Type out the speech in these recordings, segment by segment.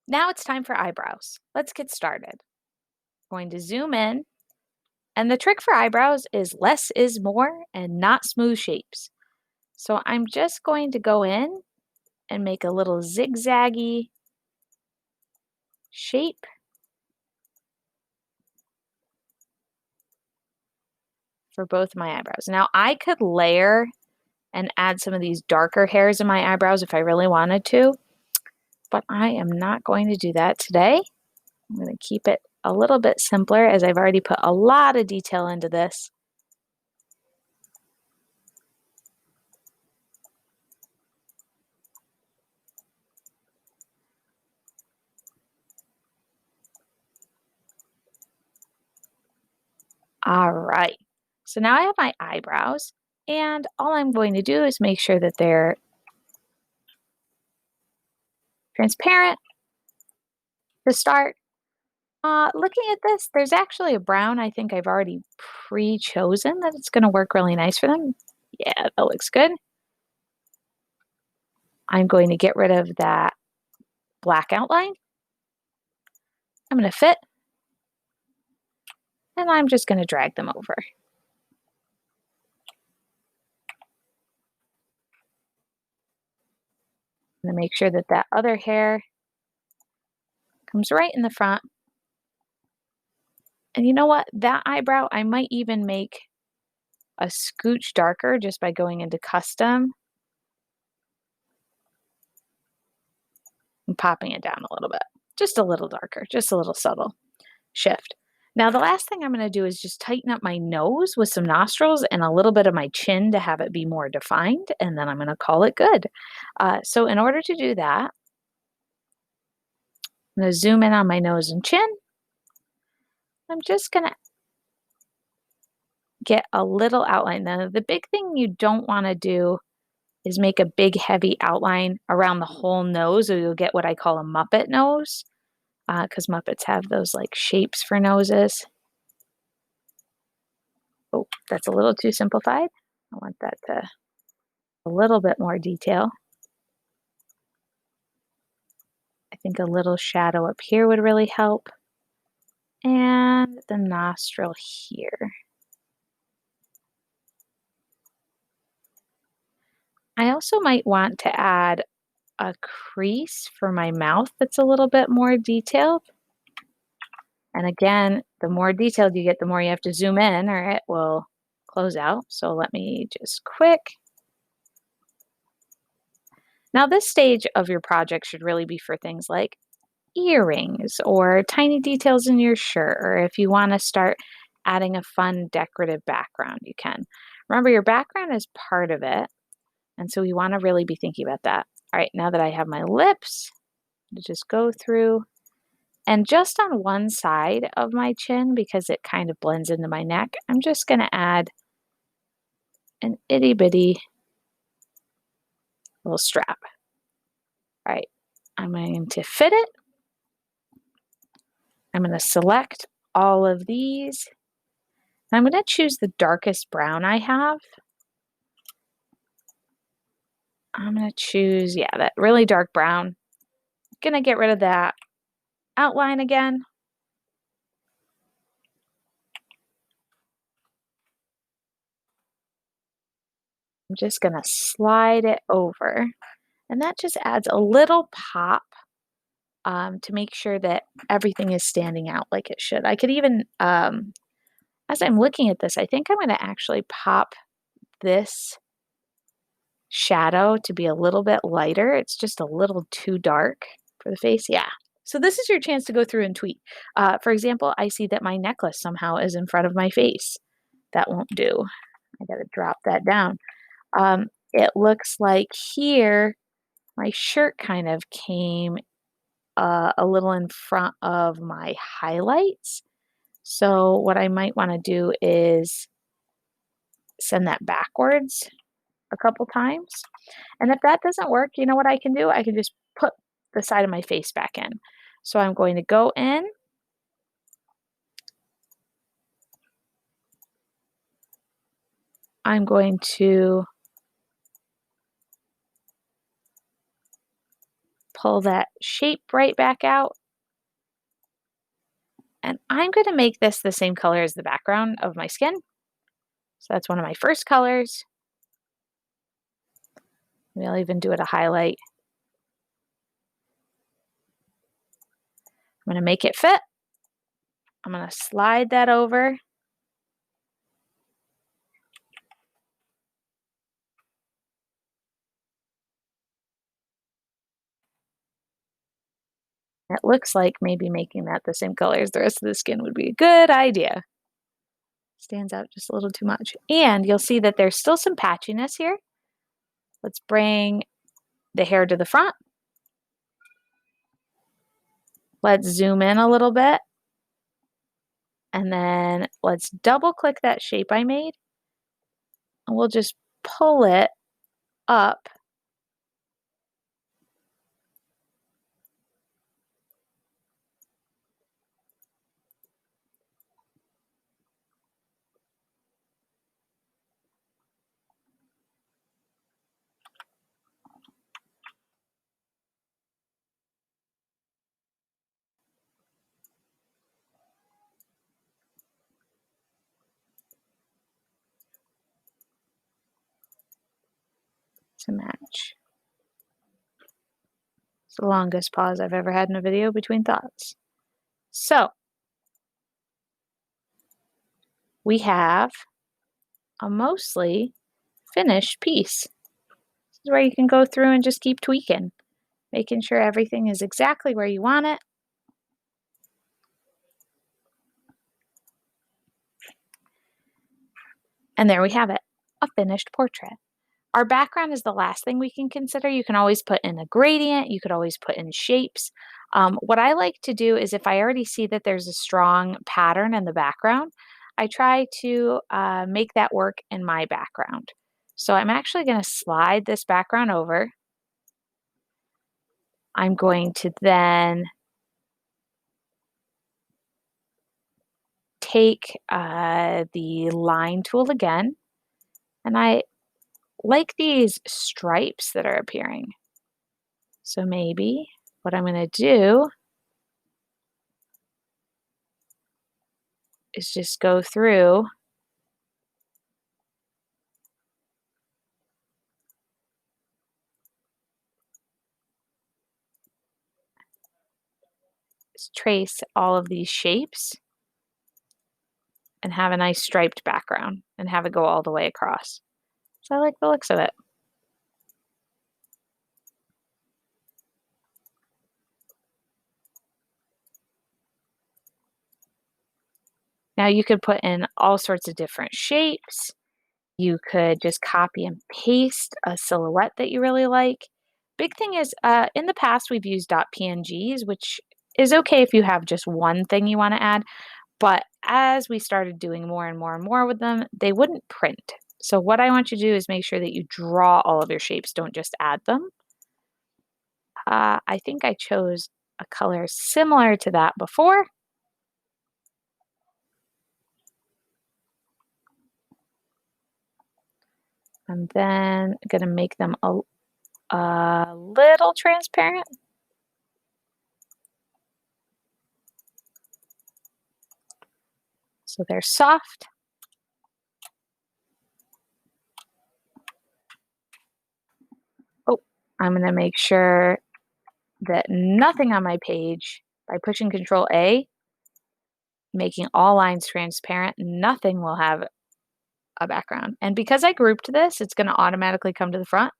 Now it's time for eyebrows. Let's get started. Going to zoom in, and the trick for eyebrows is less is more and not smooth shapes. So I'm just going to go in and make a little zigzaggy shape. For both my eyebrows. Now I could layer and add some of these darker hairs in my eyebrows if I really wanted to, but I am not going to do that today. I'm going to keep it a little bit simpler as I've already put a lot of detail into this. All right, so now I have my eyebrows, and all I'm going to do is make sure that they're transparent to start. Looking at this, there's actually a brown I think I've already pre-chosen that it's going to work really nice for them. Yeah, that looks good. I'm going to get rid of that black outline. I'm going to fit, and I'm just going to drag them over. I'm going to make sure that that other hair comes right in the front. And you know what? That eyebrow, I might even make a scooch darker just by going into custom and popping it down a little bit. Just a little darker, just a little subtle shift. Now, the last thing I'm going to do is just tighten up my nose with some nostrils and a little bit of my chin to have it be more defined, and then I'm going to call it good. So in order to do that, I'm going to zoom in on my nose and chin. I'm just going to get a little outline. Now, the big thing you don't want to do is make a big, heavy outline around the whole nose, or you'll get what I call a Muppet nose, because Muppets have those like shapes for noses. Oh, that's a little too simplified. I want that to a little bit more detail. I think a little shadow up here would really help. And the nostril here. I also might want to add a crease for my mouth that's a little bit more detailed. And again, the more detailed you get, the more you have to zoom in or it will close out. So let me just quick. Now this stage of your project should really be for things like earrings or tiny details in your shirt, or if you want to start adding a fun decorative background, you can. Remember, your background is part of it, and so you want to really be thinking about that. All right, now that I have my lips, to just go through, and just on one side of my chin, because it kind of blends into my neck, I'm just going to add an itty bitty little strap. All right, I'm going to fit it. I'm going to select all of these. I'm going to choose the darkest brown I have. I'm going to choose, yeah, that really dark brown. I'm going to get rid of that outline again. I'm just going to slide it over. And that just adds a little pop to make sure that everything is standing out like it should. I could even, as I'm looking at this, I think I'm going to actually pop this shadow to be a little bit lighter. It's just a little too dark for the face. Yeah. So this is your chance to go through and tweak. For example, I see that my necklace somehow is in front of my face. That won't do. I got to drop that down. It looks like here my shirt kind of came a little in front of my highlights. So what I might want to do is send that backwards a couple times. And if that doesn't work, you know what I can do? I can just put the side of my face back in. So I'm going to go in. I'm going to pull that shape right back out. And I'm going to make this the same color as the background of my skin. So that's one of my first colors. Maybe I'll even do it a highlight. I'm going to make it fit. I'm going to slide that over. It looks like maybe making that the same color as the rest of the skin would be a good idea. Stands out just a little too much. And you'll see that there's still some patchiness here. Let's bring the hair to the front. Let's zoom in a little bit. And then let's double click that shape I made. And we'll just pull it up to match. It's the longest pause I've ever had in a video between thoughts. So we have a mostly finished piece. This is where you can go through and just keep tweaking, making sure everything is exactly where you want it. And there we have it, a finished portrait. Our background is the last thing we can consider. You can always put in a gradient. You could always put in shapes. What I like to do is if I already see that there's a strong pattern in the background, I try to make that work in my background. So I'm actually going to slide this background over. I'm going to then take the line tool again, and I like these stripes that are appearing. So maybe what I'm going to do is just go through trace all of these shapes and have a nice striped background and have it go all the way across. So I like the looks of it. Now you could put in all sorts of different shapes. You could just copy and paste a silhouette that you really like. Big thing is, in the past we've used .pngs, which is okay if you have just one thing you want to add. But as we started doing more and more and more with them, they wouldn't print. So what I want you to do is make sure that you draw all of your shapes, don't just add them. I think I chose a color similar to that before. And then I'm going to make them a little transparent. So they're soft. Oh, I'm going to make sure that nothing on my page, by pushing Control A, making all lines transparent, nothing will have a background. And because I grouped this, it's going to automatically come to the front.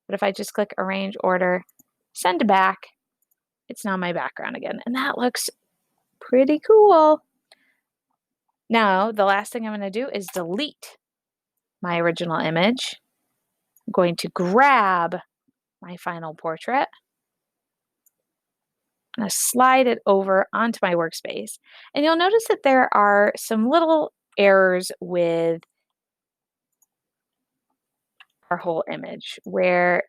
But if I just click Arrange Order, Send to Back, it's now my background again. And that looks pretty cool. Now, the last thing I'm going to do is delete my original image. I'm going to grab my final portrait. I'm going to slide it over onto my workspace. And you'll notice that there are some little errors with our whole image where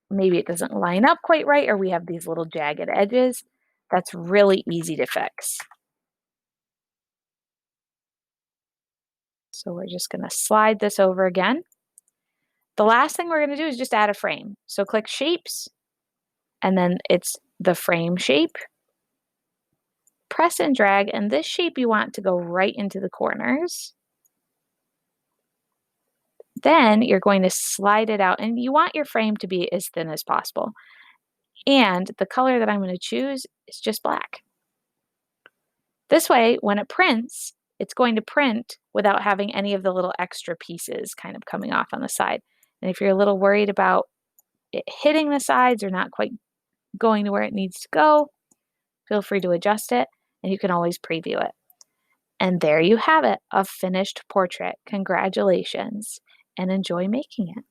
maybe it doesn't line up quite right or we have these little jagged edges. That's really easy to fix. So we're just going to slide this over again. The last thing we're going to do is just add a frame. So click Shapes and then it's the frame shape. Press and drag, and this shape you want to go right into the corners. Then you're going to slide it out, and you want your frame to be as thin as possible. And the color that I'm going to choose is just black. This way, when it prints, it's going to print without having any of the little extra pieces kind of coming off on the side. And if you're a little worried about it hitting the sides or not quite going to where it needs to go, feel free to adjust it, and you can always preview it. And there you have it, a finished portrait. Congratulations, and enjoy making it.